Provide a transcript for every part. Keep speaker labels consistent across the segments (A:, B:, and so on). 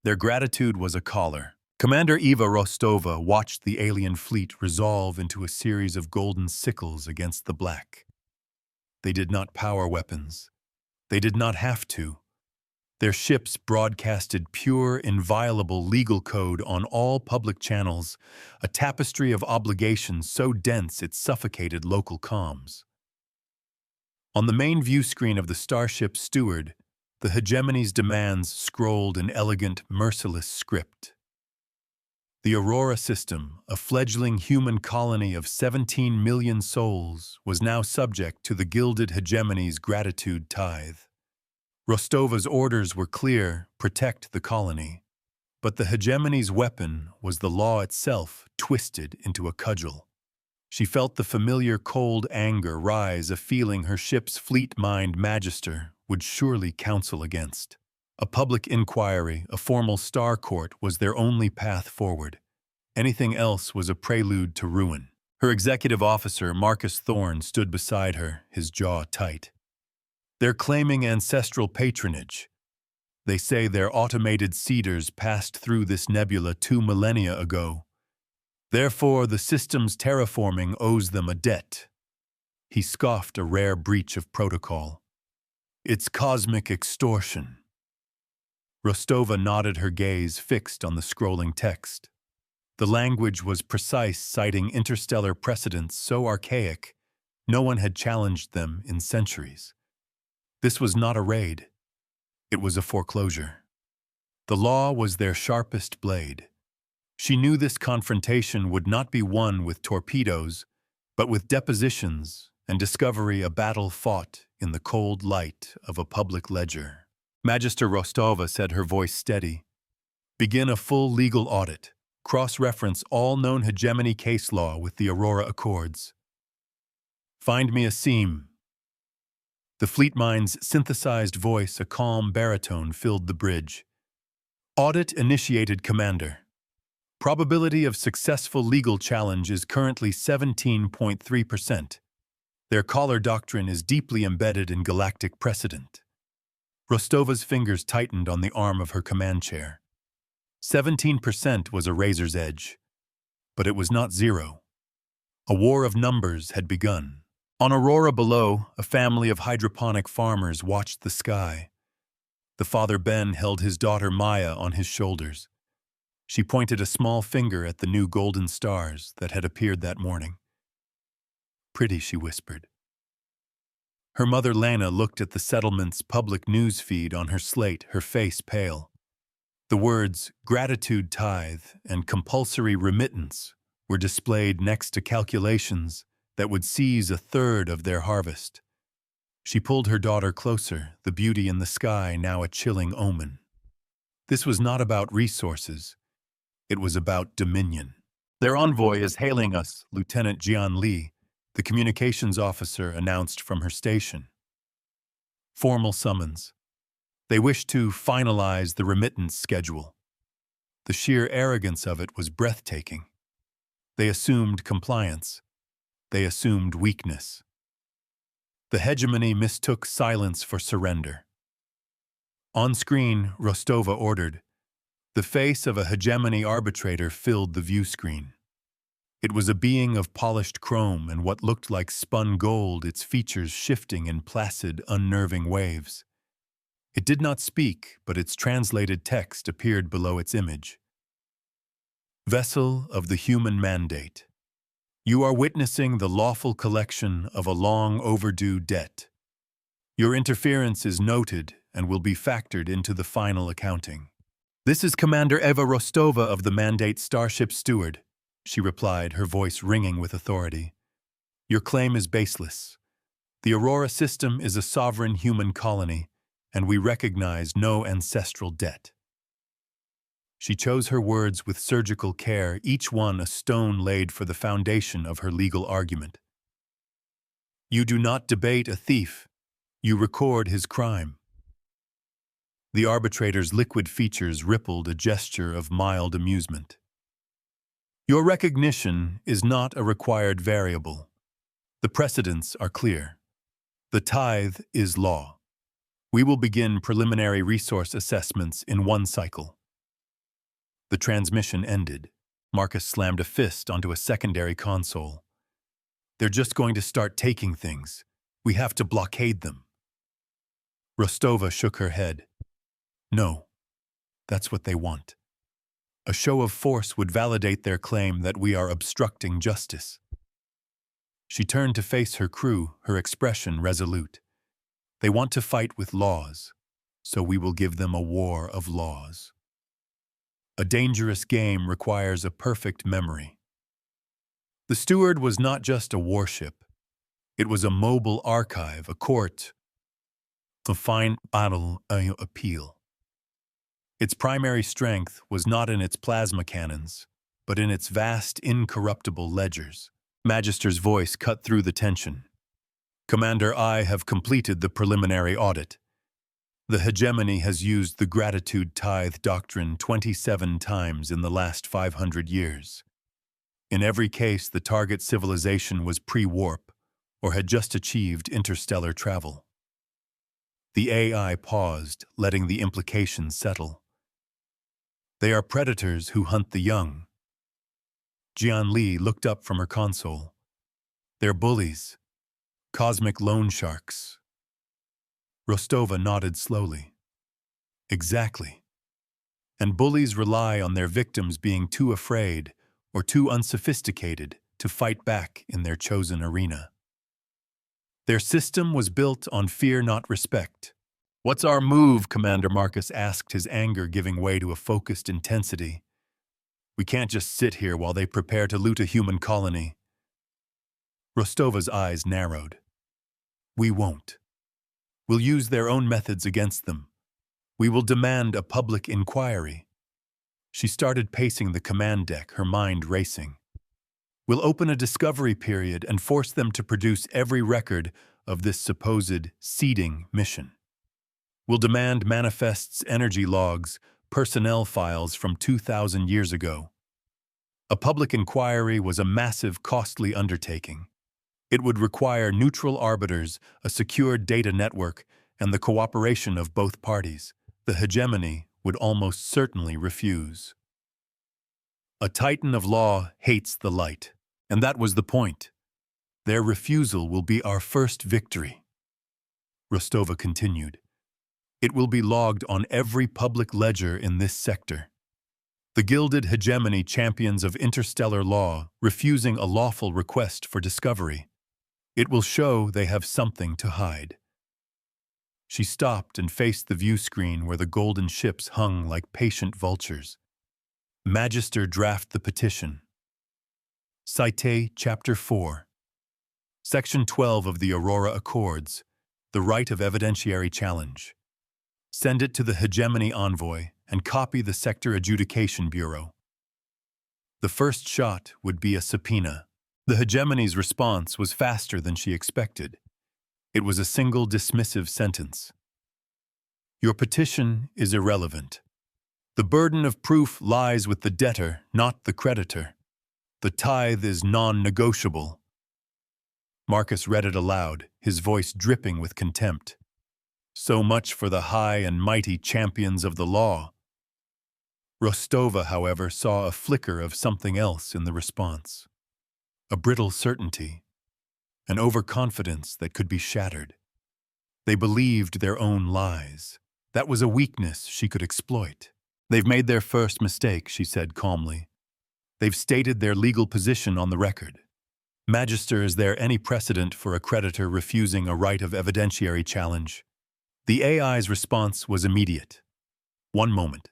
A: Their gratitude was a collar. Commander Eva Rostova watched the alien fleet resolve into a series of golden sickles against the black. They did not power weapons. They did not have to. Their ships broadcasted pure, inviolable legal code on all public channels, a tapestry of obligations so dense it suffocated local comms. On the main view screen of the Starship Steward, the hegemony's demands scrolled in elegant, merciless script. The Aurora system, a fledgling human colony of 17 million souls, was now subject to the gilded hegemony's gratitude tithe. Rostova's orders were clear: protect the colony. But the hegemony's weapon was the law itself, twisted into a cudgel. She felt the familiar cold anger rise, a feeling her ship's fleet-mind magister would surely counsel against. A public inquiry, a formal star court, was their only path forward. Anything else was a prelude to ruin. Her executive officer, Marcus Thorne, stood beside her, his jaw tight. They're claiming ancestral patronage. They say their automated seeders passed through this nebula 2 millennia ago. Therefore, the system's terraforming owes them a debt. He scoffed, a rare breach of protocol. It's cosmic extortion. Rostova nodded, her gaze fixed on the scrolling text. The language was precise, citing interstellar precedents so archaic, no one had challenged them in centuries. This was not a raid. It was a foreclosure. The law was their sharpest blade. She knew this confrontation would not be won with torpedoes, but with depositions and discovery, a battle fought in the cold light of a public ledger. Magister Rostova said, her voice steady. Begin a full legal audit. Cross-reference all known hegemony case law with the Aurora Accords. Find me a seam. The Fleetmind's synthesized voice, a calm baritone, filled the bridge. Audit initiated, Commander. Probability of successful legal challenge is currently 17.3%. Their collar doctrine is deeply embedded in galactic precedent. Rostova's fingers tightened on the arm of her command chair. 17% was a razor's edge, but it was not zero. A war of numbers had begun. On Aurora below, a family of hydroponic farmers watched the sky. The father Ben held his daughter Maya on his shoulders. She pointed a small finger at the new golden stars that had appeared that morning. Pretty, she whispered. Her mother Lana looked at the settlement's public news feed on her slate, her face pale. The words gratitude tithe and compulsory remittance were displayed next to calculations that would seize a third of their harvest. She pulled her daughter closer, the beauty in the sky now a chilling omen. This was not about resources. It was about dominion. Their envoy is hailing us, Lieutenant Jian Li, the communications officer announced from her station. Formal summons. They wished to finalize the remittance schedule. The sheer arrogance of it was breathtaking. They assumed compliance. They assumed weakness. The hegemony mistook silence for surrender. On screen, Rostova ordered. The face of a hegemony arbitrator filled the view screen. It was a being of polished chrome and what looked like spun gold, its features shifting in placid, unnerving waves. It did not speak, but its translated text appeared below its image. Vessel of the human mandate. You are witnessing the lawful collection of a long overdue debt. Your interference is noted and will be factored into the final accounting. This is Commander Eva Rostova of the Mandate Starship Steward, she replied, her voice ringing with authority. Your claim is baseless. The Aurora system is a sovereign human colony, and we recognize no ancestral debt. She chose her words with surgical care, each one a stone laid for the foundation of her legal argument. You do not debate a thief. You record his crime. The arbitrator's liquid features rippled a gesture of mild amusement. Your recognition is not a required variable. The precedents are clear. The tithe is law. We will begin preliminary resource assessments in one cycle. The transmission ended. Marcus slammed a fist onto a secondary console. They're just going to start taking things. We have to blockade them. Rostova shook her head. No, that's what they want. A show of force would validate their claim that we are obstructing justice. She turned to face her crew, her expression resolute. They want to fight with laws, so we will give them a war of laws. A dangerous game requires a perfect memory. The Steward was not just a warship. It was a mobile archive, a court, a fine battle appeal. Its primary strength was not in its plasma cannons, but in its vast, incorruptible ledgers. Magister's voice cut through the tension. Commander, I have completed the preliminary audit. The hegemony has used the gratitude tithe doctrine 27 times in the last 500 years. In every case, the target civilization was pre-warp or had just achieved interstellar travel. The AI paused, letting the implications settle. They are predators who hunt the young. Jian Li looked up from her console. They're bullies, cosmic loan sharks. Rostova nodded slowly. Exactly. And bullies rely on their victims being too afraid or too unsophisticated to fight back in their chosen arena. Their system was built on fear, not respect. What's our move? Commander Marcus asked, his anger giving way to a focused intensity. We can't just sit here while they prepare to loot a human colony. Rostova's eyes narrowed. We won't. We'll use their own methods against them. We will demand a public inquiry. She started pacing the command deck, her mind racing. We'll open a discovery period and force them to produce every record of this supposed seeding mission. We'll demand manifests, energy logs, personnel files from 2,000 years ago. A public inquiry was a massive, costly undertaking. It would require neutral arbiters, a secure data network, and the cooperation of both parties. The hegemony would almost certainly refuse. A titan of law hates the light, and that was the point. Their refusal will be our first victory. Rostova continued. It will be logged on every public ledger in this sector. The gilded hegemony champions of interstellar law refusing a lawful request for discovery. It will show they have something to hide. She stopped and faced the view screen where the golden ships hung like patient vultures. Magister draft the petition. Cite Chapter 4. Section 12 of the Aurora Accords, the right of evidentiary challenge. Send it to the hegemony envoy and copy the Sector Adjudication Bureau. The first shot would be a subpoena. The hegemony's response was faster than she expected. It was a single dismissive sentence. Your petition is irrelevant. The burden of proof lies with the debtor, not the creditor. The tithe is non-negotiable. Marcus read it aloud, his voice dripping with contempt. So much for the high and mighty champions of the law. Rostova, however, saw a flicker of something else in the response. A brittle certainty, an overconfidence that could be shattered. They believed their own lies. That was a weakness she could exploit. They've made their first mistake, she said calmly. They've stated their legal position on the record. Magister, is there any precedent for a creditor refusing a right of evidentiary challenge? The AI's response was immediate. One moment.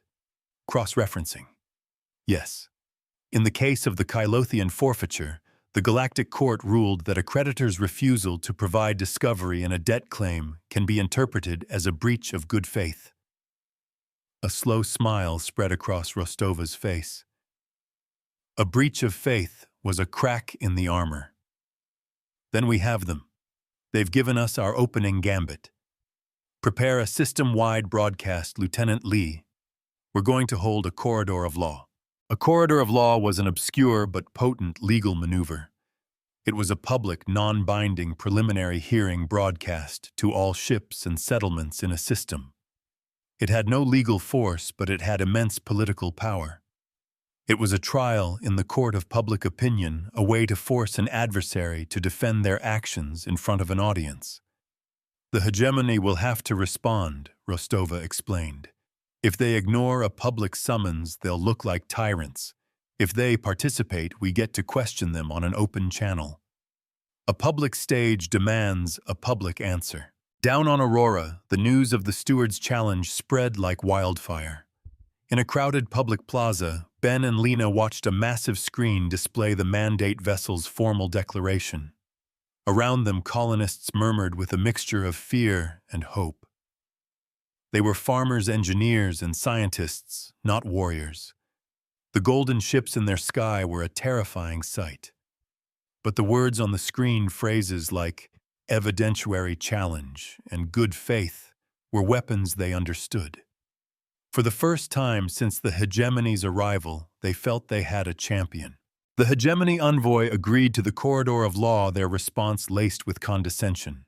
A: Cross-referencing. Yes. In the case of the Kylothian forfeiture, the Galactic Court ruled that a creditor's refusal to provide discovery in a debt claim can be interpreted as a breach of good faith. A slow smile spread across Rostova's face. A breach of faith was a crack in the armor. Then we have them. They've given us our opening gambit. Prepare a system-wide broadcast, Lieutenant Lee. We're going to hold a corridor of law. A corridor of law was an obscure but potent legal maneuver. It was a public, non-binding preliminary hearing broadcast to all ships and settlements in a system. It had no legal force, but it had immense political power. It was a trial in the court of public opinion, a way to force an adversary to defend their actions in front of an audience. The hegemony will have to respond, Rostova explained. If they ignore a public summons, they'll look like tyrants. If they participate, we get to question them on an open channel. A public stage demands a public answer. Down on Aurora, the news of the steward's challenge spread like wildfire. In a crowded public plaza, Ben and Lena watched a massive screen display the mandate vessel's formal declaration. Around them, colonists murmured with a mixture of fear and hope. They were farmers, engineers, and scientists, not warriors. The golden ships in their sky were a terrifying sight. But the words on the screen, phrases like evidentiary challenge and good faith, were weapons they understood. For the first time since the hegemony's arrival, they felt they had a champion. The hegemony envoy agreed to the corridor of law, their response laced with condescension.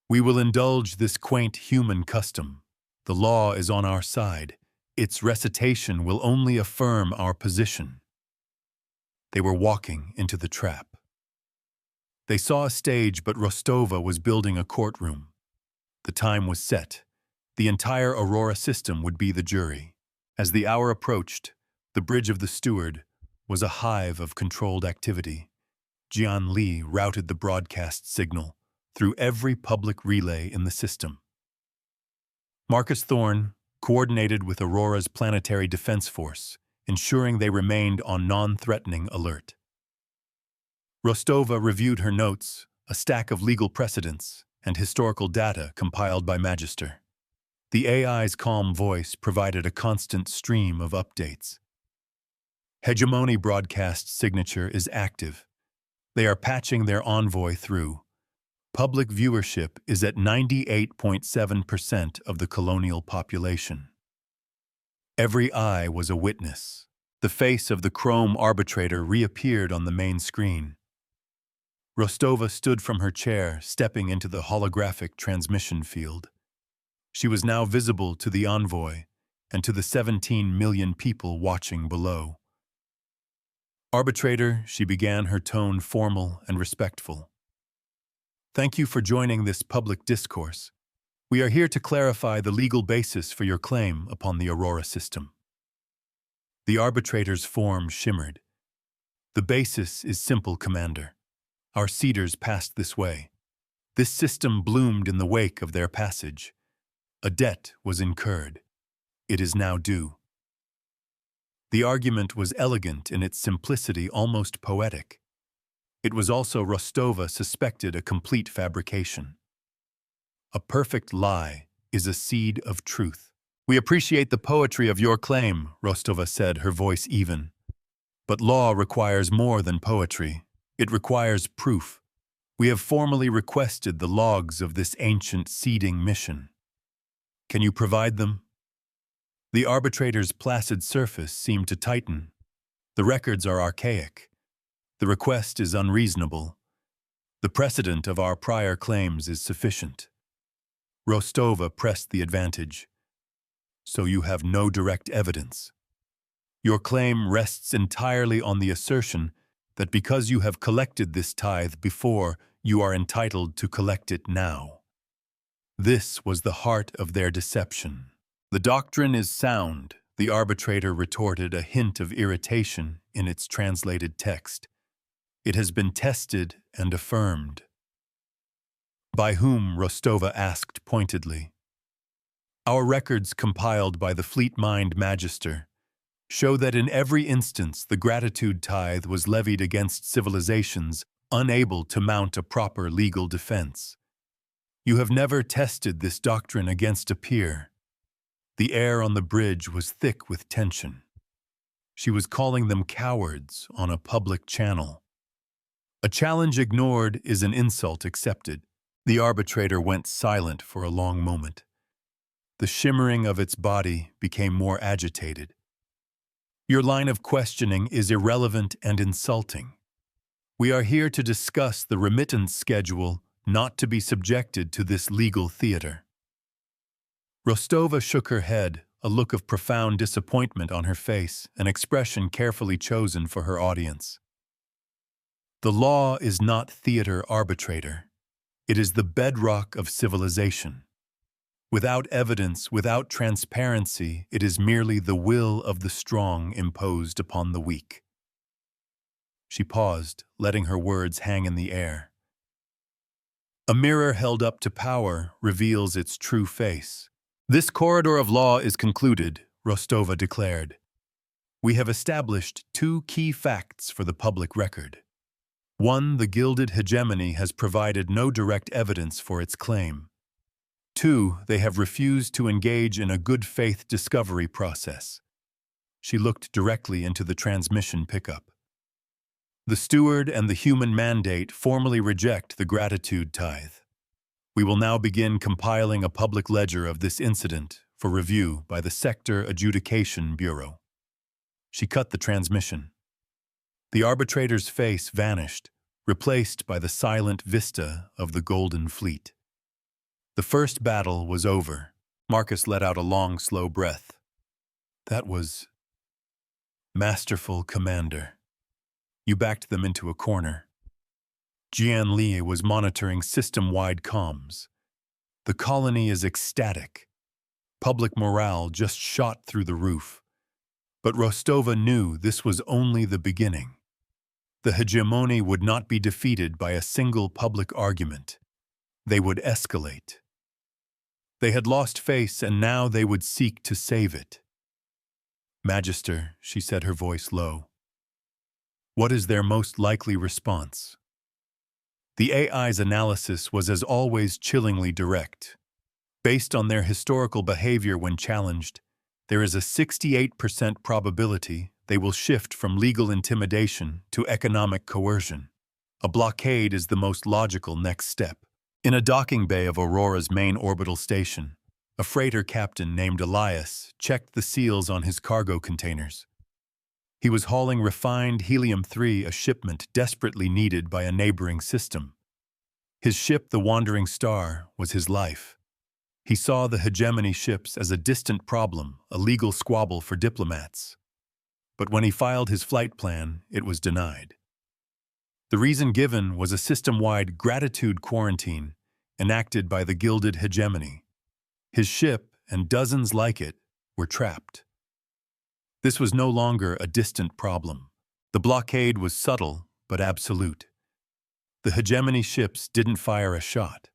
A: We will indulge this quaint human custom. The law is on our side. Its recitation will only affirm our position. They were walking into the trap. They saw a stage, but Rostova was building a courtroom. The time was set. The entire Aurora system would be the jury. As the hour approached, the bridge of the steward was a hive of controlled activity. Jian Li routed the broadcast signal through every public relay in the system. Marcus Thorne coordinated with Aurora's planetary defense force, ensuring they remained on non-threatening alert. Rostova reviewed her notes, a stack of legal precedents, and historical data compiled by Magister. The AI's calm voice provided a constant stream of updates. Hegemony broadcast signature is active. They are patching their envoy through. Public viewership is at 98.7% of the colonial population. Every eye was a witness. The face of the Chrome arbitrator reappeared on the main screen. Rostova stood from her chair, stepping into the holographic transmission field. She was now visible to the envoy and to the 17 million people watching below. Arbitrator, she began, her tone formal and respectful. Thank you for joining this public discourse. We are here to clarify the legal basis for your claim upon the Aurora system. The arbitrator's form shimmered. The basis is simple, Commander. Our seeders passed this way. This system bloomed in the wake of their passage. A debt was incurred. It is now due. The argument was elegant in its simplicity, almost poetic. It was also Rostova suspected a complete fabrication. A perfect lie is a seed of truth. We appreciate the poetry of your claim, Rostova said, her voice even. But law requires more than poetry. It requires proof. We have formally requested the logs of this ancient seeding mission. Can you provide them? The arbitrator's placid surface seemed to tighten. The records are archaic. The request is unreasonable. The precedent of our prior claims is sufficient. Rostova pressed the advantage. So you have no direct evidence. Your claim rests entirely on the assertion that because you have collected this tithe before, you are entitled to collect it now. This was the heart of their deception. The doctrine is sound, the arbitrator retorted, a hint of irritation in its translated text. It has been tested and affirmed. By whom? Rostova asked pointedly. Our records compiled by the fleet-mind Magister show that in every instance the gratitude tithe was levied against civilizations unable to mount a proper legal defense. You have never tested this doctrine against a peer. The air on the bridge was thick with tension. She was calling them cowards on a public channel. A challenge ignored is an insult accepted. The arbitrator went silent for a long moment. The shimmering of its body became more agitated. Your line of questioning is irrelevant and insulting. We are here to discuss the remittance schedule, not to be subjected to this legal theater. Rostova shook her head, a look of profound disappointment on her face, an expression carefully chosen for her audience. The law is not theater arbitrator. It is the bedrock of civilization. Without evidence, without transparency, it is merely the will of the strong imposed upon the weak. She paused, letting her words hang in the air. A mirror held up to power reveals its true face. This corridor of law is concluded, Rostova declared. We have established two key facts for the public record. One, the gilded hegemony has provided no direct evidence for its claim. Two, they have refused to engage in a good-faith discovery process. She looked directly into the transmission pickup. The steward and the human mandate formally reject the gratitude tithe. We will now begin compiling a public ledger of this incident for review by the Sector Adjudication Bureau. She cut the transmission. The arbitrator's face vanished, replaced by the silent vista of the Golden Fleet. The first battle was over. Marcus let out a long, slow breath. That was masterful, Commander. You backed them into a corner. Jian Li was monitoring system-wide comms. The colony is ecstatic. Public morale just shot through the roof. But Rostova knew this was only the beginning. The hegemony would not be defeated by a single public argument. They would escalate. They had lost face, and now they would seek to save it. Magister, she said, her voice low. What is their most likely response? The AI's analysis was as always chillingly direct. Based on their historical behavior when challenged, there is a 68% probability they will shift from legal intimidation to economic coercion. A blockade is the most logical next step. In a docking bay of Aurora's main orbital station, a freighter captain named Elias checked the seals on his cargo containers. He was hauling refined helium-3, a shipment desperately needed by a neighboring system. His ship, the Wandering Star, was his life. He saw the hegemony ships as a distant problem, a legal squabble for diplomats. But when he filed his flight plan, it was denied. The reason given was a system-wide gratitude quarantine enacted by the gilded hegemony. His ship, and dozens like it, were trapped. This was no longer a distant problem. The blockade was subtle but absolute. The hegemony ships didn't fire a shot.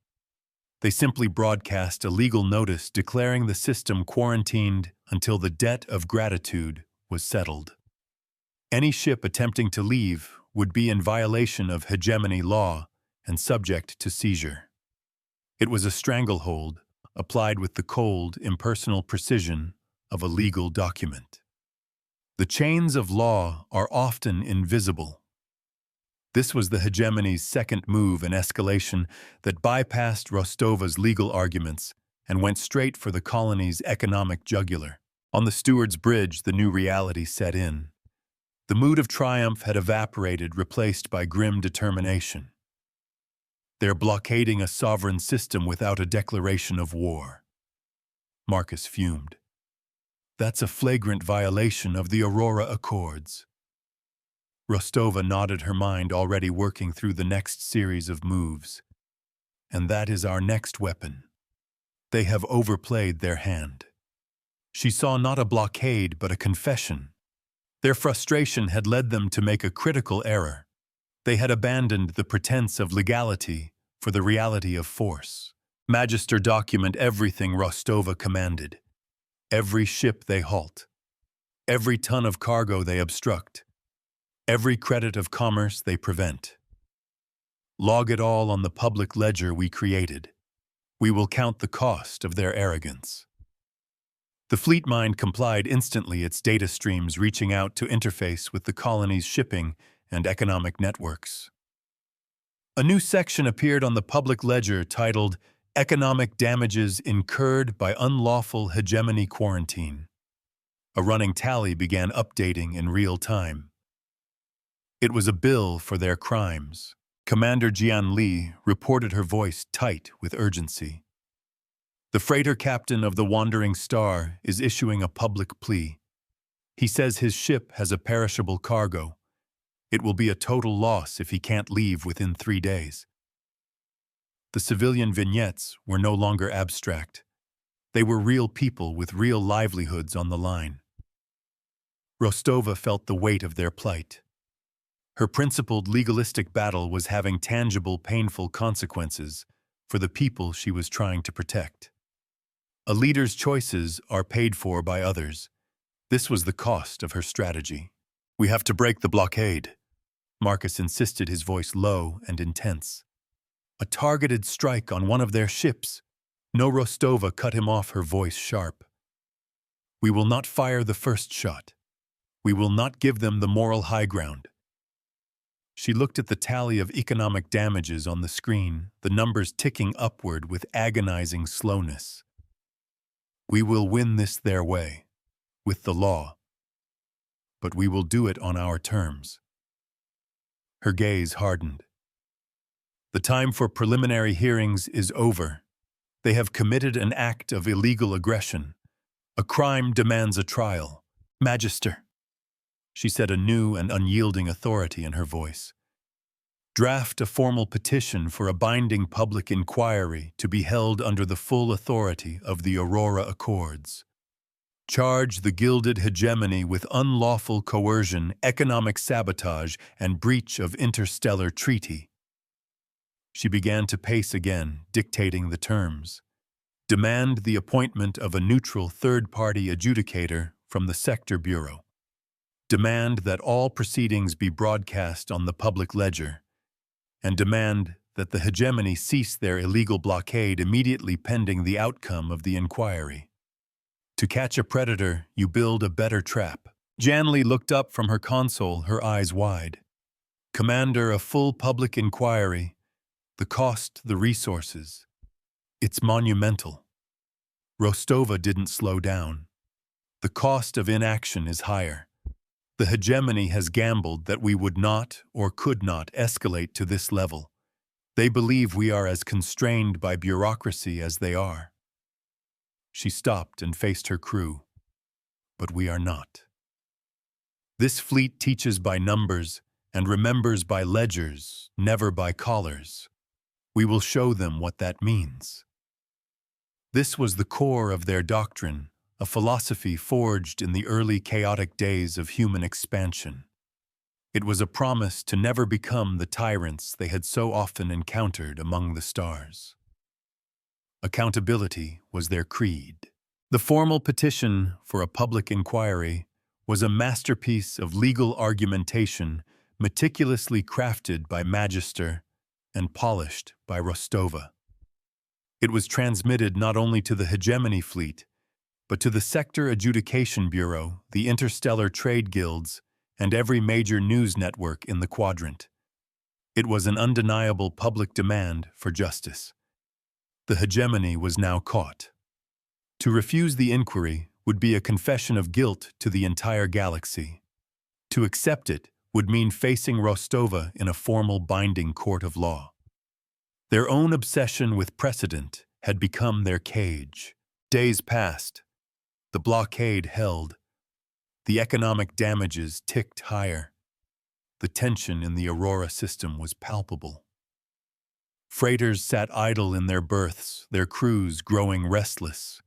A: They simply broadcast a legal notice declaring the system quarantined until the debt of gratitude was settled. Any ship attempting to leave would be in violation of hegemony law and subject to seizure. It was a stranglehold applied with the cold, impersonal precision of a legal document. The chains of law are often invisible. This was the hegemony's second move in escalation that bypassed Rostova's legal arguments and went straight for the colony's economic jugular. On the steward's bridge, the new reality set in. The mood of triumph had evaporated, replaced by grim determination. They're blockading a sovereign system without a declaration of war. Marcus fumed. That's a flagrant violation of the Aurora Accords. Rostova nodded, her mind already working through the next series of moves. And that is our next weapon. They have overplayed their hand. She saw not a blockade but a confession. Their frustration had led them to make a critical error. They had abandoned the pretense of legality for the reality of force. Magister, document everything Rostova commanded. Every ship they halt. Every ton of cargo they obstruct. Every credit of commerce they prevent. Log it all on the public ledger we created. We will count the cost of their arrogance. The fleet mind complied instantly, its data streams reaching out to interface with the colony's shipping and economic networks. A new section appeared on the public ledger titled Economic Damages Incurred by Unlawful Hegemony Quarantine. A running tally began updating in real time. It was a bill for their crimes. Commander Jian Li reported, her voice tight with urgency. The freighter captain of the Wandering Star is issuing a public plea. He says his ship has a perishable cargo. It will be a total loss if he can't leave within 3 days. The civilian vignettes were no longer abstract. They were real people with real livelihoods on the line. Rostova felt the weight of their plight. Her principled legalistic battle was having tangible, painful consequences for the people she was trying to protect. A leader's choices are paid for by others. This was the cost of her strategy. "We have to break the blockade," Marcus insisted, his voice low and intense. "A targeted strike on one of their ships." No, Rostova cut him off, her voice sharp. "We will not fire the first shot. We will not give them the moral high ground." She looked at the tally of economic damages on the screen, the numbers ticking upward with agonizing slowness. "We will win this their way, with the law. But we will do it on our terms." Her gaze hardened. "The time for preliminary hearings is over. They have committed an act of illegal aggression. A crime demands a trial. Magister," she said, a new and unyielding authority in her voice. "Draft a formal petition for a binding public inquiry to be held under the full authority of the Aurora Accords. Charge the gilded hegemony with unlawful coercion, economic sabotage, and breach of interstellar treaty." She began to pace again, dictating the terms. "Demand the appointment of a neutral third-party adjudicator from the Sector Bureau. Demand that all proceedings be broadcast on the public ledger. And demand that the hegemony cease their illegal blockade immediately pending the outcome of the inquiry. To catch a predator, you build a better trap." Janley looked up from her console, her eyes wide. "Commander, a full public inquiry. The cost, the resources. It's monumental." Rostova didn't slow down. "The cost of inaction is higher. The hegemony has gambled that we would not or could not escalate to this level. They believe we are as constrained by bureaucracy as they are." She stopped and faced her crew. "But we are not. This fleet teaches by numbers and remembers by ledgers, never by collars. We will show them what that means." This was the core of their doctrine, a philosophy forged in the early chaotic days of human expansion. It was a promise to never become the tyrants they had so often encountered among the stars. Accountability was their creed. The formal petition for a public inquiry was a masterpiece of legal argumentation meticulously crafted by Magister and polished by Rostova. It was transmitted not only to the hegemony fleet, but to the Sector Adjudication Bureau, the interstellar trade guilds, and every major news network in the quadrant. It was an undeniable public demand for justice. The hegemony was now caught. To refuse the inquiry would be a confession of guilt to the entire galaxy. To accept it would mean facing Rostova in a formal binding court of law. Their own obsession with precedent had become their cage. Days passed. The blockade held. The economic damages ticked higher. The tension in the Aurora system was palpable. Freighters sat idle in their berths, their crews growing restless.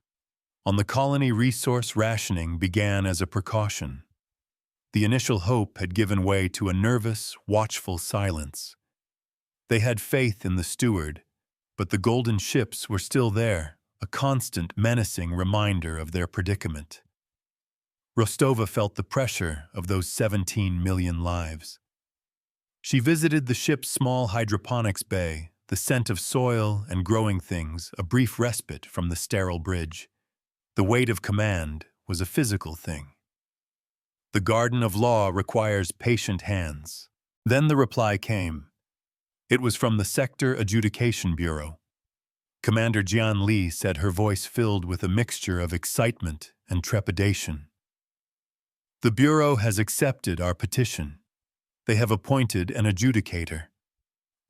A: On the colony, resource rationing began as a precaution. The initial hope had given way to a nervous, watchful silence. They had faith in the steward, but the golden ships were still there, a constant, menacing reminder of their predicament. Rostova felt the pressure of those 17 million lives. She visited the ship's small hydroponics bay, the scent of soil and growing things, a brief respite from the sterile bridge. The weight of command was a physical thing. The garden of law requires patient hands. Then the reply came. It was from the Sector Adjudication Bureau. Commander Jian Li said, her voice filled with a mixture of excitement and trepidation. "The Bureau has accepted our petition. They have appointed an adjudicator.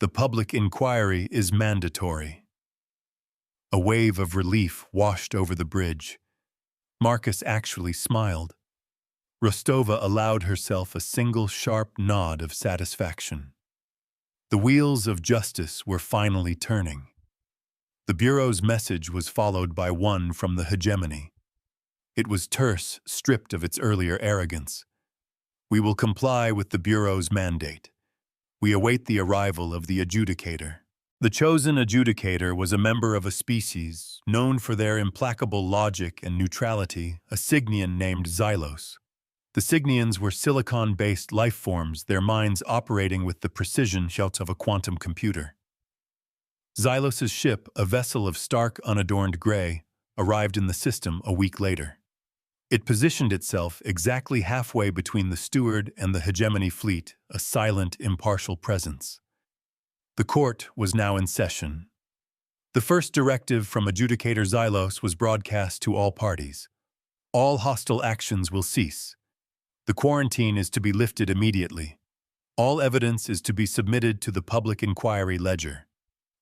A: The public inquiry is mandatory." A wave of relief washed over the bridge. Marcus actually smiled. Rostova allowed herself a single sharp nod of satisfaction. The wheels of justice were finally turning. The Bureau's message was followed by one from the hegemony. It was terse, stripped of its earlier arrogance. We will comply with the Bureau's mandate. We await the arrival of the adjudicator. The chosen adjudicator was a member of a species known for their implacable logic and neutrality, a Cygnian named Xylos. The Cygnians were silicon-based life forms, their minds operating with the precision of a quantum computer. Xylos's ship, a vessel of stark, unadorned gray, arrived in the system a week later. It positioned itself exactly halfway between the steward and the hegemony fleet, a silent, impartial presence. The court was now in session. The first directive from Adjudicator Xylos was broadcast to all parties. All hostile actions will cease. The quarantine is to be lifted immediately. All evidence is to be submitted to the public inquiry ledger.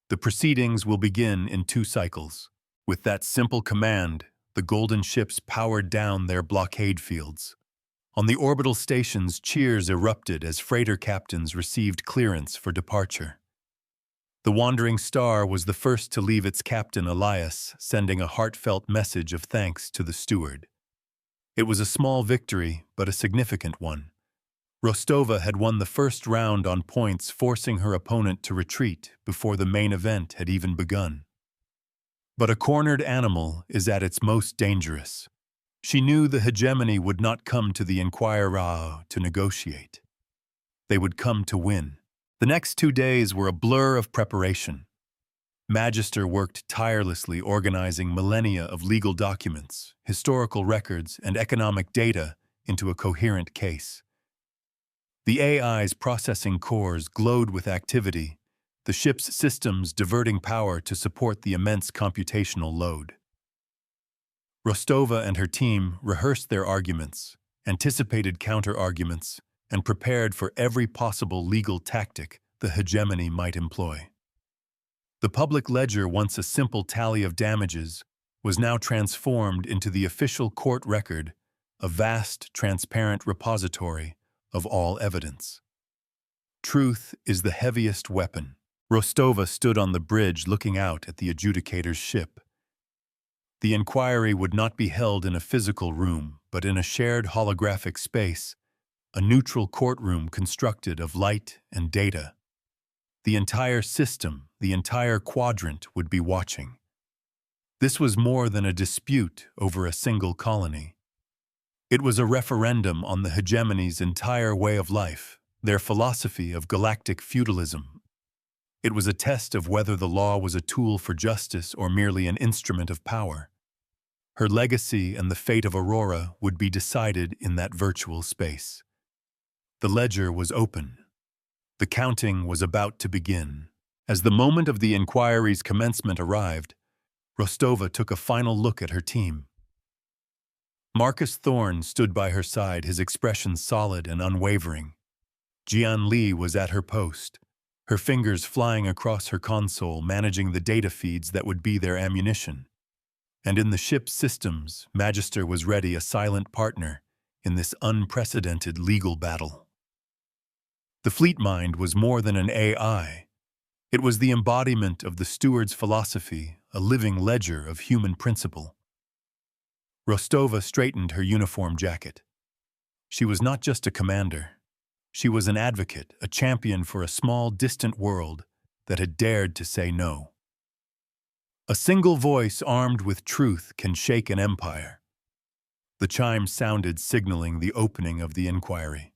A: The proceedings will begin in 2 cycles. With that simple command, the golden ships powered down their blockade fields. On the orbital stations, cheers erupted as freighter captains received clearance for departure. The Wandering Star was the first to leave its captain Elias, sending a heartfelt message of thanks to the steward. It was a small victory, but a significant one. Rostova had won the first round on points, forcing her opponent to retreat before the main event had even begun. But a cornered animal is at its most dangerous. She knew the hegemony would not come to the Inquirer to negotiate. They would come to win. The next 2 days were a blur of preparation. Magister worked tirelessly organizing millennia of legal documents, historical records, and economic data into a coherent case. The AI's processing cores glowed with activity, the ship's systems diverting power to support the immense computational load. Rostova and her team rehearsed their arguments, anticipated counter-arguments, and prepared for every possible legal tactic the hegemony might employ. The public ledger, once a simple tally of damages, was now transformed into the official court record, a vast, transparent repository of all evidence. Truth is the heaviest weapon. Rostova stood on the bridge looking out at the adjudicator's ship. The inquiry would not be held in a physical room, but in a shared holographic space, a neutral courtroom constructed of light and data. The entire system, the entire quadrant would be watching. This was more than a dispute over a single colony. It was a referendum on the hegemony's entire way of life, their philosophy of galactic feudalism. It was a test of whether the law was a tool for justice or merely an instrument of power. Her legacy and the fate of Aurora would be decided in that virtual space. The ledger was open. The counting was about to begin. As the moment of the inquiry's commencement arrived, Rostova took a final look at her team. Marcus Thorne stood by her side, his expression solid and unwavering. Jian Li was at her post, her fingers flying across her console, managing the data feeds that would be their ammunition. And in the ship's systems, Magister was ready, a silent partner in this unprecedented legal battle. The fleet mind was more than an AI. It was the embodiment of the steward's philosophy, a living ledger of human principle. Rostova straightened her uniform jacket. She was not just a commander. She was an advocate, a champion for a small, distant world that had dared to say no. A single voice armed with truth can shake an empire. The chimes sounded, signaling the opening of the inquiry.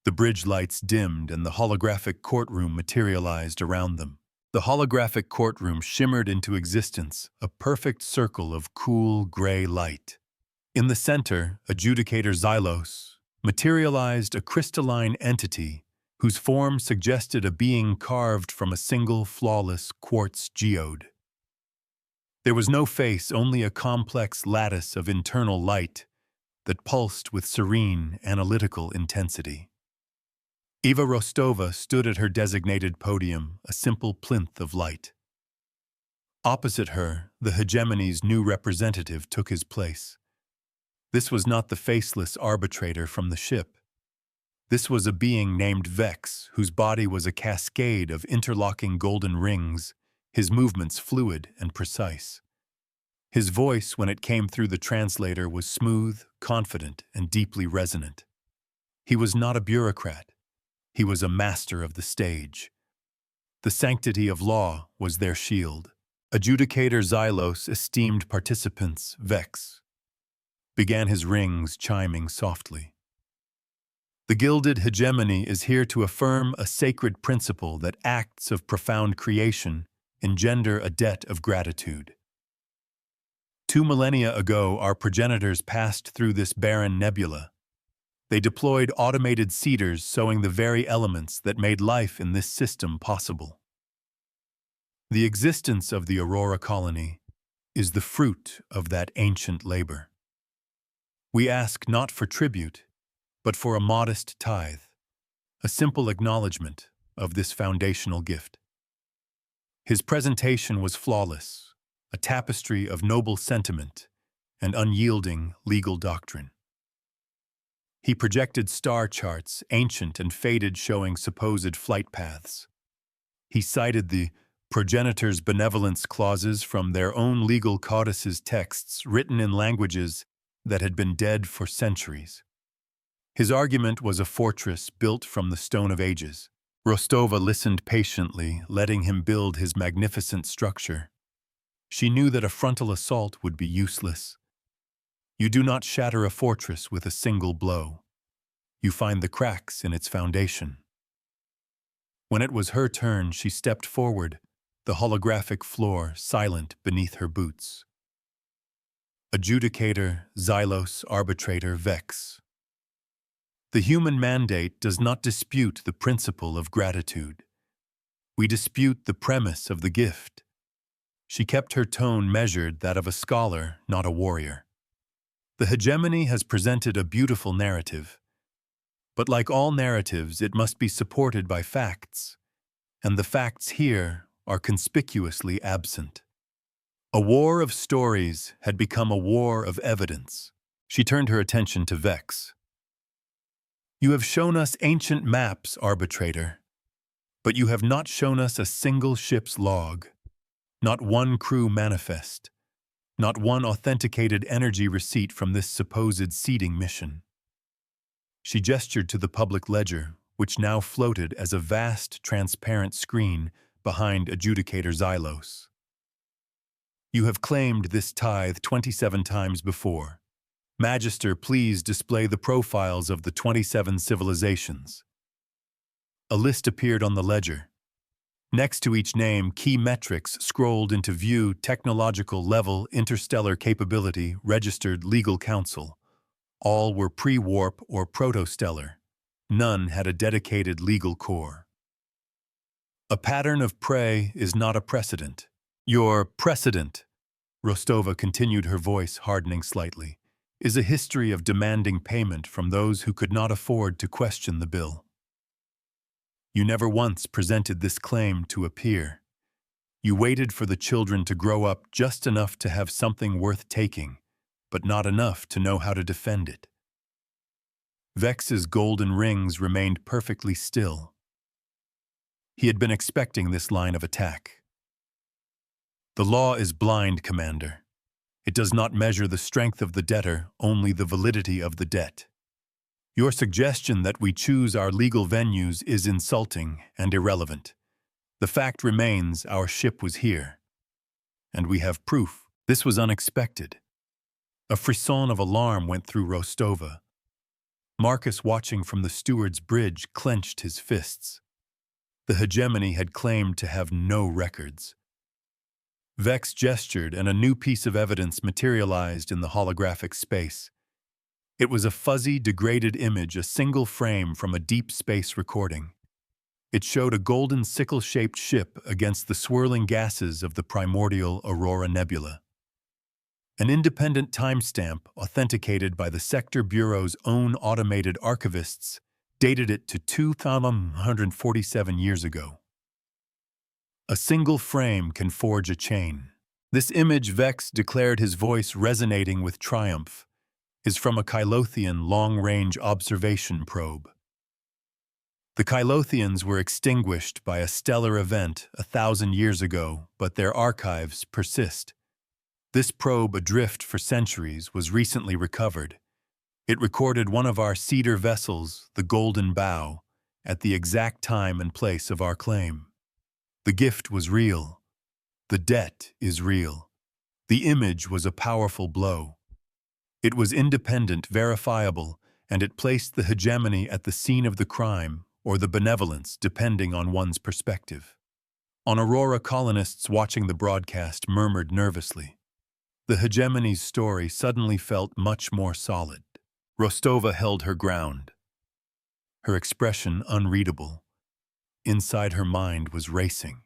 A: The bridge lights dimmed and the holographic courtroom materialized around them. The holographic courtroom shimmered into existence, a perfect circle of cool, gray light. In the center, Adjudicator Xylos materialized, a crystalline entity whose form suggested a being carved from a single, flawless quartz geode. There was no face, only a complex lattice of internal light that pulsed with serene, analytical intensity. Eva Rostova stood at her designated podium, a simple plinth of light. Opposite her, the hegemony's new representative took his place. This was not the faceless arbitrator from the ship. This was a being named Vex, whose body was a cascade of interlocking golden rings, his movements fluid and precise. His voice, when it came through the translator, was smooth, confident, and deeply resonant. He was not a bureaucrat. He was a master of the stage. The sanctity of law was their shield. Adjudicator Xylos esteemed participants, Vex, began his rings chiming softly. The gilded hegemony is here to affirm a sacred principle that acts of profound creation engender a debt of gratitude. 2 millennia ago, our progenitors passed through this barren nebula. They deployed automated seeders sowing the very elements that made life in this system possible. The existence of the Aurora colony is the fruit of that ancient labor. We ask not for tribute, but for a modest tithe, a simple acknowledgement of this foundational gift. His presentation was flawless, a tapestry of noble sentiment and unyielding legal doctrine. He projected star charts, ancient and faded, showing supposed flight paths. He cited the progenitor's benevolence clauses from their own legal codices, texts written in languages that had been dead for centuries. His argument was a fortress built from the stone of ages. Rostova listened patiently, letting him build his magnificent structure. She knew that a frontal assault would be useless. You do not shatter a fortress with a single blow. You find the cracks in its foundation. When it was her turn, she stepped forward, the holographic floor silent beneath her boots. Adjudicator, Xylos, arbitrator, Vex. The human mandate does not dispute the principle of gratitude. We dispute the premise of the gift. She kept her tone measured, that of a scholar, not a warrior. The hegemony has presented a beautiful narrative. But like all narratives, it must be supported by facts. And the facts here are conspicuously absent. A war of stories had become a war of evidence. She turned her attention to Vex. You have shown us ancient maps, arbitrator, but you have not shown us a single ship's log, not one crew manifest, not one authenticated energy receipt from this supposed seeding mission. She gestured to the public ledger, which now floated as a vast, transparent screen behind Adjudicator Xylos. You have claimed this tithe 27 times before. Magister, please display the profiles of the 27 civilizations. A list appeared on the ledger. Next to each name, key metrics scrolled into view: technological level, interstellar capability, registered legal counsel. All were pre-warp or protostellar. None had a dedicated legal core. A pattern of prey is not a precedent. Your precedent, Rostova continued, her voice hardening slightly, is a history of demanding payment from those who could not afford to question the bill. You never once presented this claim to appear. You waited for the children to grow up just enough to have something worth taking, but not enough to know how to defend it. Vex's golden rings remained perfectly still. He had been expecting this line of attack. The law is blind, Commander. It does not measure the strength of the debtor, only the validity of the debt. Your suggestion that we choose our legal venues is insulting and irrelevant. The fact remains our ship was here. And we have proof. This was unexpected. A frisson of alarm went through Rostova. Marcus, watching from the steward's bridge, clenched his fists. The hegemony had claimed to have no records. Vex gestured, and a new piece of evidence materialized in the holographic space. It was a fuzzy, degraded image, a single frame from a deep space recording. It showed a golden sickle-shaped ship against the swirling gases of the primordial Aurora Nebula. An independent timestamp, authenticated by the Sector Bureau's own automated archivists, dated it to 2,147 years ago. A single frame can forge a chain. This image, Vex declared, his voice resonating with triumph, is from a Kylothian long-range observation probe. The Kylothians were extinguished by a stellar event 1,000 years ago, but their archives persist. This probe, adrift for centuries, was recently recovered. It recorded one of our cedar vessels, the Golden Bow, at the exact time and place of our claim. The gift was real. The debt is real. The image was a powerful blow. It was independent, verifiable, and it placed the hegemony at the scene of the crime, or the benevolence, depending on one's perspective. On Aurora, colonists watching the broadcast murmured nervously. The hegemony's story suddenly felt much more solid. Rostova held her ground, her expression unreadable. Inside her mind was racing.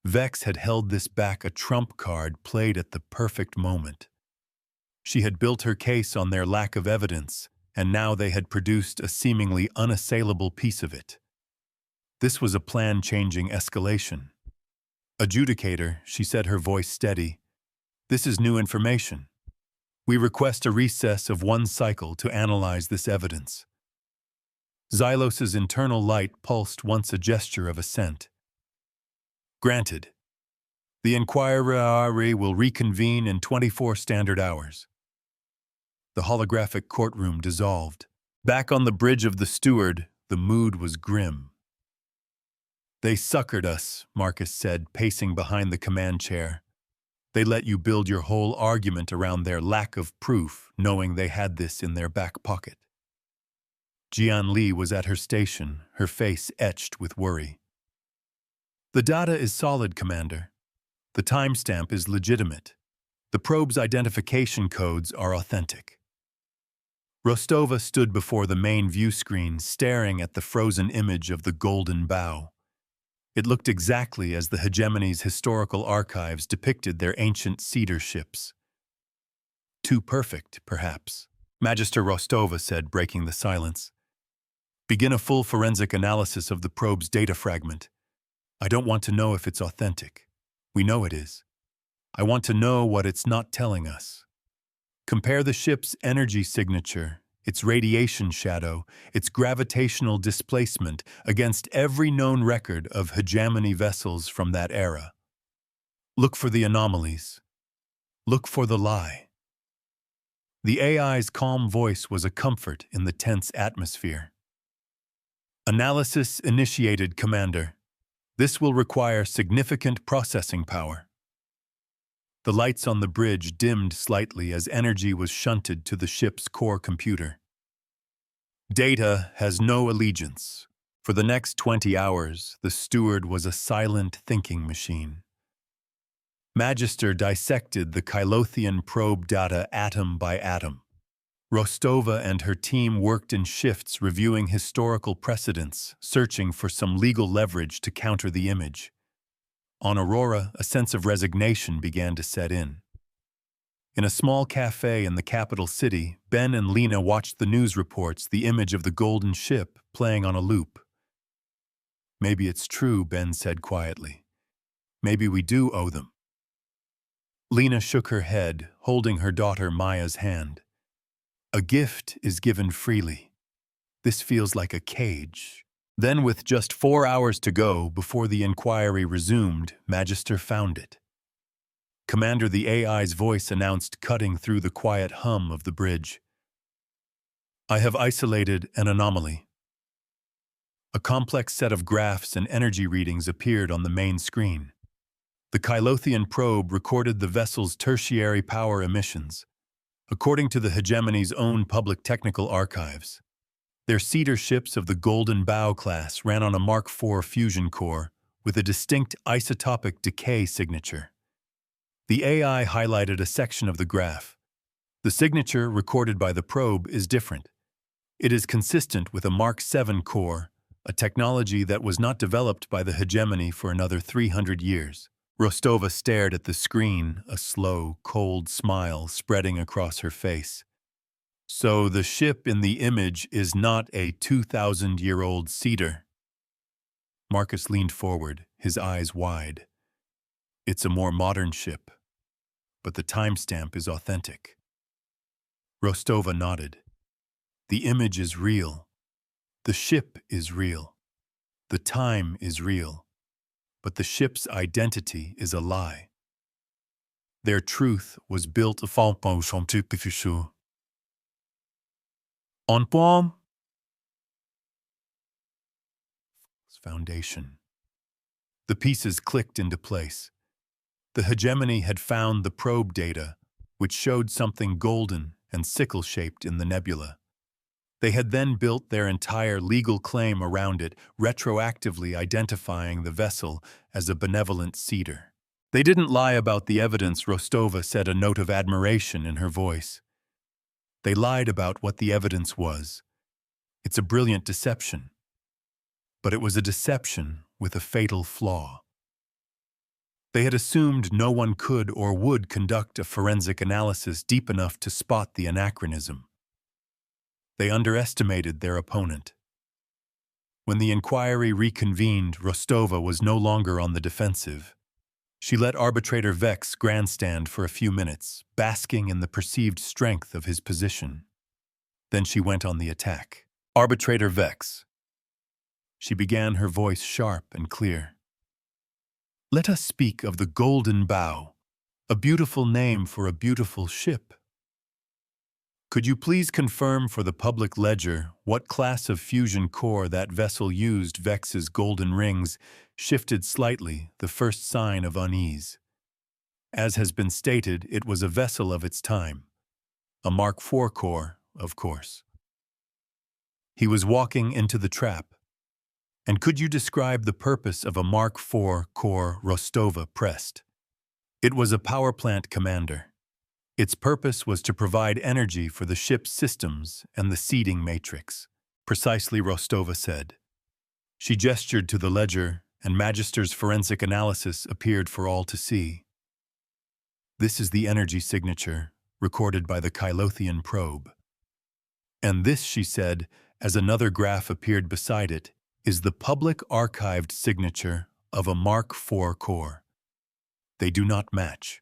A: Vex had held this back, a trump card played at the perfect moment. She had built her case on their lack of evidence, and now they had produced a seemingly unassailable piece of it. This was a plan-changing escalation. "Adjudicator," she said, her voice steady, "this is new information. We request a recess of 1 cycle to analyze this evidence." Xylos's internal light pulsed once, a gesture of assent. "Granted. The inquiry will reconvene in 24 standard hours." The holographic courtroom dissolved. Back on the bridge of the Steward, the mood was grim. "They suckered us," Marcus said, pacing behind the command chair. "They let you build your whole argument around their lack of proof, knowing they had this in their back pocket." Jian Li was at her station, her face etched with worry. "The data is solid, Commander. The timestamp is legitimate. The probe's identification codes are authentic." Rostova stood before the main view screen, staring at the frozen image of the Golden Bow. It looked exactly as the hegemony's historical archives depicted their ancient cedar ships. "Too perfect, perhaps," Magister Rostova said, breaking the silence. "Begin a full forensic analysis of the probe's data fragment. I don't want to know if it's authentic. We know it is. I want to know what it's not telling us. Compare the ship's energy signature, its radiation shadow, its gravitational displacement against every known record of hegemony vessels from that era. Look for the anomalies. Look for the lie." The AI's calm voice was a comfort in the tense atmosphere. "Analysis initiated, Commander. This will require significant processing power." The lights on the bridge dimmed slightly as energy was shunted to the ship's core computer. "Data has no allegiance. For the next 20 hours, the Steward was a silent thinking machine." Magister dissected the Kylothian probe data atom by atom. Rostova and her team worked in shifts, reviewing historical precedents, searching for some legal leverage to counter the image. On Aurora, a sense of resignation began to set in. In a small cafe in the capital city, Ben and Lena watched the news reports, the image of the golden ship playing on a loop. "Maybe it's true," Ben said quietly. "Maybe we do owe them." Lena shook her head, holding her daughter Maya's hand. "A gift is given freely. This feels like a cage." Then, with just 4 hours to go before the inquiry resumed, Magister found it. "Commander," the AI's voice announced, cutting through the quiet hum of the bridge. "I have isolated an anomaly." A complex set of graphs and energy readings appeared on the main screen. The Kylothian probe recorded the vessel's tertiary power emissions, according to the hegemony's own public technical archives. Their cedar ships of the Golden Bow class ran on a Mark IV fusion core with a distinct isotopic decay signature. The AI highlighted a section of the graph. The signature recorded by the probe is different. It is consistent with a Mark VII core, a technology that was not developed by the hegemony for another 300 years. Rostova stared at the screen, a slow, cold smile spreading across her face. "So the ship in the image is not a 2,000-year-old cedar?" Marcus leaned forward, his eyes wide. It's a more modern ship, but the timestamp is authentic. Rostova nodded. The image is real. The ship is real. The time is real. But the ship's identity is a lie. Their truth was built upon foundation. The pieces clicked into place. The hegemony had found the probe data, which showed something golden and sickle-shaped in the nebula. They had then built their entire legal claim around it, retroactively identifying the vessel as a benevolent cedar. They didn't lie about the evidence, Rostova said, a note of admiration in her voice. They lied about what the evidence was. It's a brilliant deception. But it was a deception with a fatal flaw. They had assumed no one could or would conduct a forensic analysis deep enough to spot the anachronism. They underestimated their opponent. When the inquiry reconvened, Rostova was no longer on the defensive. She let arbitrator Vex grandstand for a few minutes, basking in the perceived strength of his position. Then she went on the attack. Arbitrator Vex. She began, her voice sharp and clear. Let us speak of the Golden Bow, a beautiful name for a beautiful ship. Could you please confirm for the public ledger what class of fusion core that vessel used? Vex's golden rings shifted slightly, the first sign of unease. As has been stated, it was a vessel of its time. A Mark IV core, of course. He was walking into the trap. And could you describe the purpose of a Mark IV core? Rostova pressed. It was a power plant, Commander. Its purpose was to provide energy for the ship's systems and the seeding matrix. Precisely, Rostova said. She gestured to the ledger, and Magister's forensic analysis appeared for all to see. This is the energy signature, recorded by the Kylothian probe. And this, she said, as another graph appeared beside it, is the public archived signature of a Mark IV core. They do not match.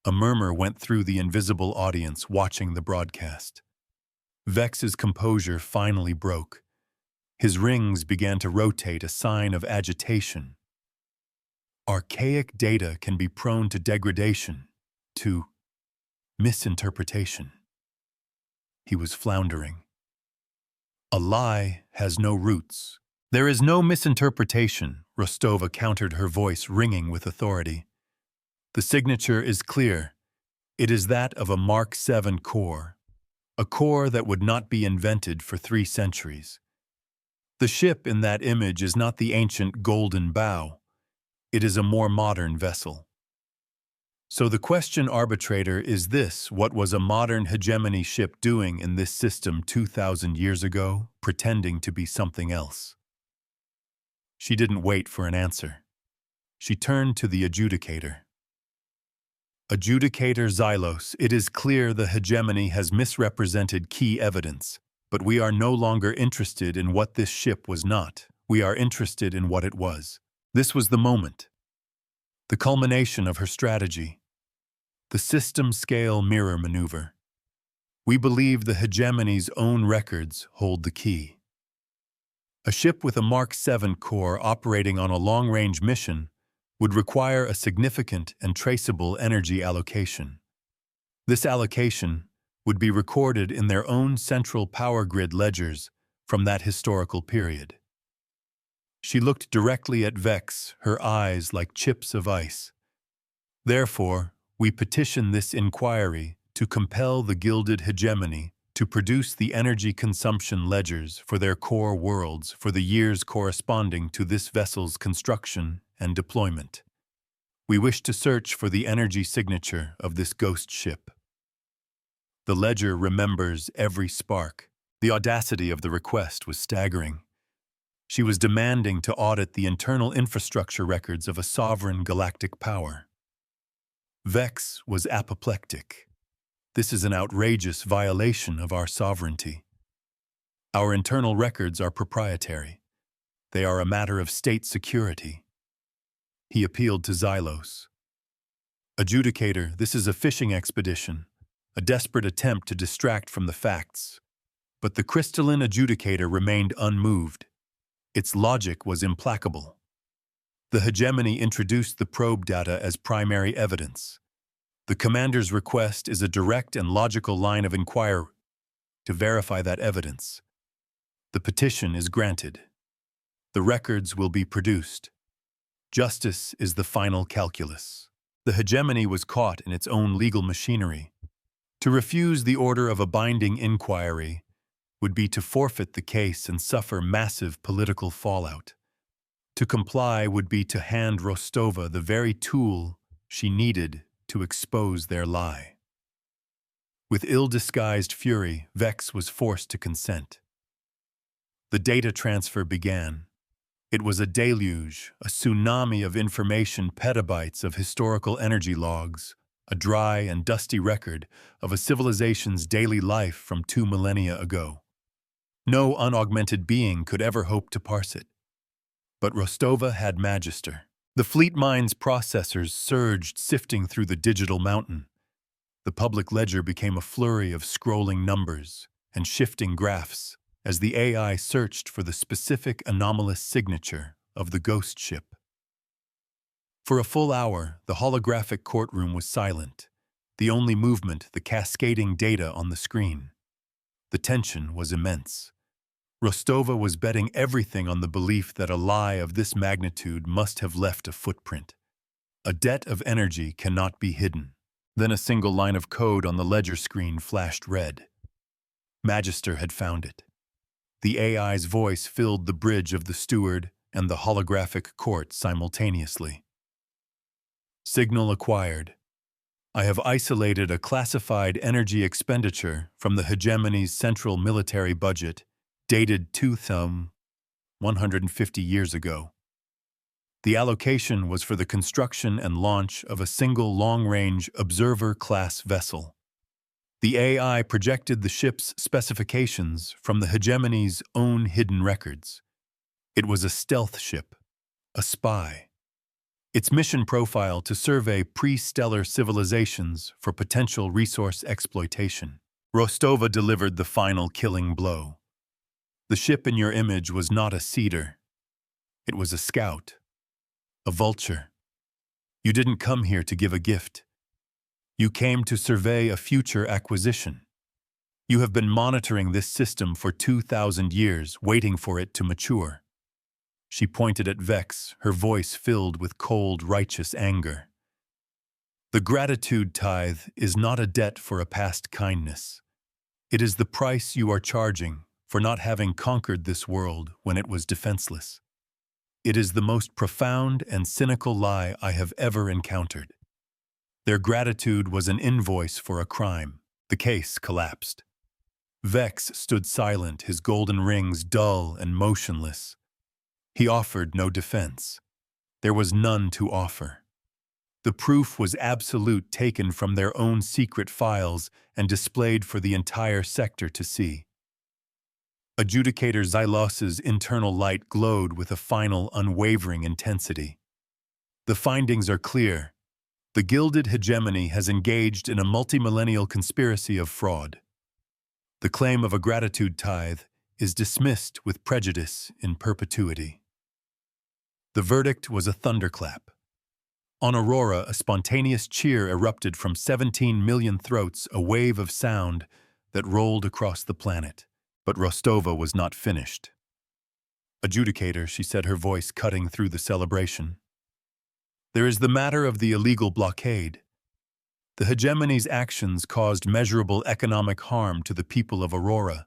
A: A murmur went through the invisible audience watching the broadcast. Vex's composure finally broke. His rings began to rotate, a sign of agitation. Archaic data can be prone to degradation, to misinterpretation. He was floundering. A lie has no roots. There is no misinterpretation, Rostova countered, her voice ringing with authority. The signature is clear. It is that of a Mark VII core, a core that would not be invented for 3 centuries. The ship in that image is not the ancient Golden Bow. It is a more modern vessel. So the question, arbitrator, is this: what was a modern hegemony ship doing in this system 2,000 years ago, pretending to be something else? She didn't wait for an answer. She turned to the adjudicator. Adjudicator Xylos, it is clear the hegemony has misrepresented key evidence, but we are no longer interested in what this ship was not. We are interested in what it was. This was the moment. The culmination of her strategy. The system-scale mirror maneuver. We believe the hegemony's own records hold the key. A ship with a Mark VII core operating on a long-range mission would require a significant and traceable energy allocation. This allocation would be recorded in their own central power grid ledgers from that historical period. She looked directly at Vex, her eyes like chips of ice. Therefore, we petition this inquiry to compel the gilded hegemony to produce the energy consumption ledgers for their core worlds for the years corresponding to this vessel's construction and deployment. We wish to search for the energy signature of this ghost ship. The ledger remembers every spark. The audacity of the request was staggering. She was demanding to audit the internal infrastructure records of a sovereign galactic power. Vex was apoplectic. This is an outrageous violation of our sovereignty. Our internal records are proprietary. They are a matter of state security. He appealed to Xylos. Adjudicator, this is a fishing expedition, a desperate attempt to distract from the facts. But the crystalline adjudicator remained unmoved. Its logic was implacable. The hegemony introduced the probe data as primary evidence. The commander's request is a direct and logical line of inquiry to verify that evidence. The petition is granted. The records will be produced. Justice is the final calculus. The hegemony was caught in its own legal machinery. To refuse the order of a binding inquiry would be to forfeit the case and suffer massive political fallout. To comply would be to hand Rostova the very tool she needed to expose their lie. With ill-disguised fury, Vex was forced to consent. The data transfer began. It was a deluge, a tsunami of information, petabytes of historical energy logs, a dry and dusty record of a civilization's daily life from 2 millennia ago. No unaugmented being could ever hope to parse it. But Rostova had Magister. The fleet mind's processors surged, sifting through the digital mountain. The public ledger became a flurry of scrolling numbers and shifting graphs as the AI searched for the specific anomalous signature of the ghost ship. For a full hour, the holographic courtroom was silent, the only movement the cascading data on the screen. The tension was immense. Rostova was betting everything on the belief that a lie of this magnitude must have left a footprint. A debt of energy cannot be hidden. Then a single line of code on the ledger screen flashed red. Magister had found it. The AI's voice filled the bridge of the steward and the holographic court simultaneously. Signal acquired. I have isolated a classified energy expenditure from the hegemony's central military budget, dated 150 years ago. The allocation was for the construction and launch of a single long-range observer-class vessel. The AI projected the ship's specifications from the hegemony's own hidden records. It was a stealth ship, a spy. Its mission profile to survey pre-stellar civilizations for potential resource exploitation. Rostova delivered the final killing blow. The ship in your image was not a cedar. It was a scout, a vulture. You didn't come here to give a gift. You came to survey a future acquisition. You have been monitoring this system for 2,000 years, waiting for it to mature. She pointed at Vex, her voice filled with cold, righteous anger. The gratitude tithe is not a debt for a past kindness. It is the price you are charging for not having conquered this world when it was defenseless. It is the most profound and cynical lie I have ever encountered. Their gratitude was an invoice for a crime. The case collapsed. Vex stood silent, his golden rings dull and motionless. He offered no defense. There was none to offer. The proof was absolute, taken from their own secret files and displayed for the entire sector to see. Adjudicator Xylos's internal light glowed with a final, unwavering intensity. The findings are clear. The gilded hegemony has engaged in a multimillennial conspiracy of fraud. The claim of a gratitude tithe is dismissed with prejudice in perpetuity. The verdict was a thunderclap. On Aurora, a spontaneous cheer erupted from 17 million throats, a wave of sound that rolled across the planet. But Rostova was not finished. Adjudicator, she said, her voice cutting through the celebration. There is the matter of the illegal blockade. The hegemony's actions caused measurable economic harm to the people of Aurora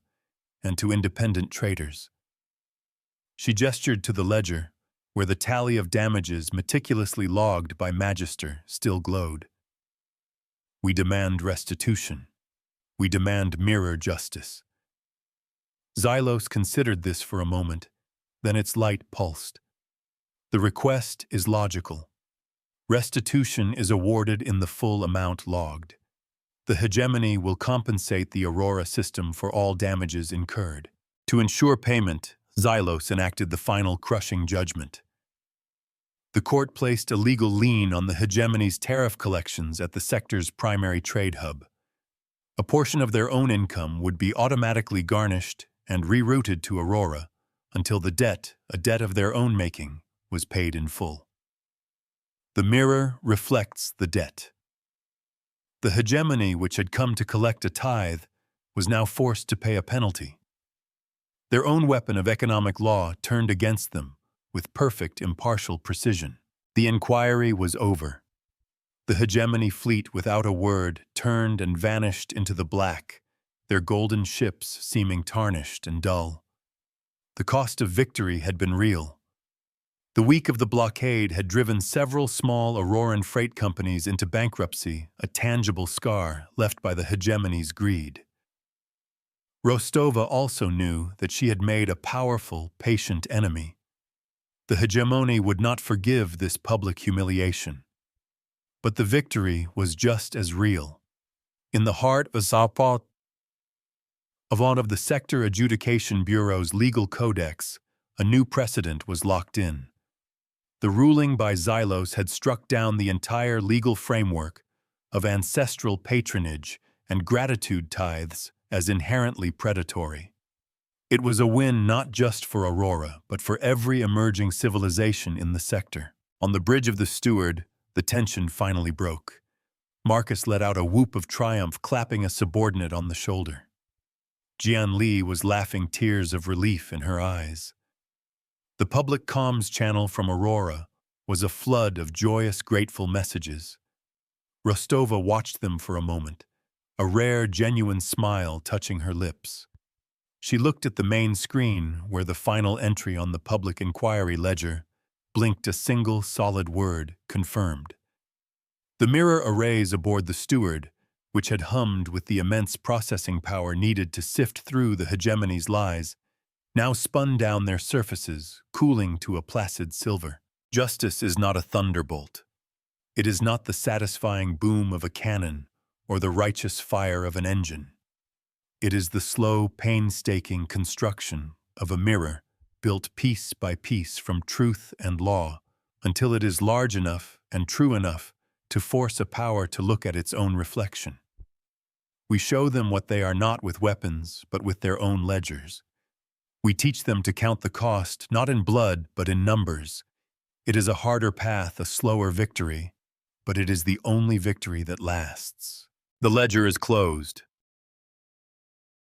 A: and to independent traders. She gestured to the ledger, where the tally of damages meticulously logged by Magister still glowed. We demand restitution. We demand mirror justice. Xylos considered this for a moment, then its light pulsed. The request is logical. Restitution is awarded in the full amount logged. The hegemony will compensate the Aurora system for all damages incurred. To ensure payment, Xylos enacted the final crushing judgment. The court placed a legal lien on the hegemony's tariff collections at the sector's primary trade hub. A portion of their own income would be automatically garnished and rerouted to Aurora until the debt, a debt of their own making, was paid in full. The mirror reflects the debt. The hegemony, which had come to collect a tithe, was now forced to pay a penalty. Their own weapon of economic law turned against them with perfect impartial precision. The inquiry was over. The hegemony fleet, without a word, turned and vanished into the black, their golden ships seeming tarnished and dull. The cost of victory had been real. The week of the blockade had driven several small Auroran freight companies into bankruptcy, a tangible scar left by the hegemony's greed. Rostova also knew that she had made a powerful, patient enemy. The hegemony would not forgive this public humiliation. But the victory was just as real. In the heart of one of the Sector Adjudication Bureau's legal codex, a new precedent was locked in. The ruling by Xylos had struck down the entire legal framework of ancestral patronage and gratitude tithes as inherently predatory. It was a win not just for Aurora, but for every emerging civilization in the sector. On the bridge of the Steward, the tension finally broke. Marcus let out a whoop of triumph, clapping a subordinate on the shoulder. Jian Li was laughing, tears of relief in her eyes. The public comms channel from Aurora was a flood of joyous, grateful messages. Rostova watched them for a moment, a rare, genuine smile touching her lips. She looked at the main screen where the final entry on the public inquiry ledger blinked a single solid word: confirmed. The mirror arrays aboard the Steward, which had hummed with the immense processing power needed to sift through the hegemony's lies, now spun down their surfaces, cooling to a placid silver. Justice is not a thunderbolt. It is not the satisfying boom of a cannon or the righteous fire of an engine. It is the slow, painstaking construction of a mirror built piece by piece from truth and law until it is large enough and true enough to force a power to look at its own reflection. We show them what they are not with weapons, but with their own ledgers. We teach them to count the cost, not in blood, but in numbers. It is a harder path, a slower victory, but it is the only victory that lasts. The ledger is closed.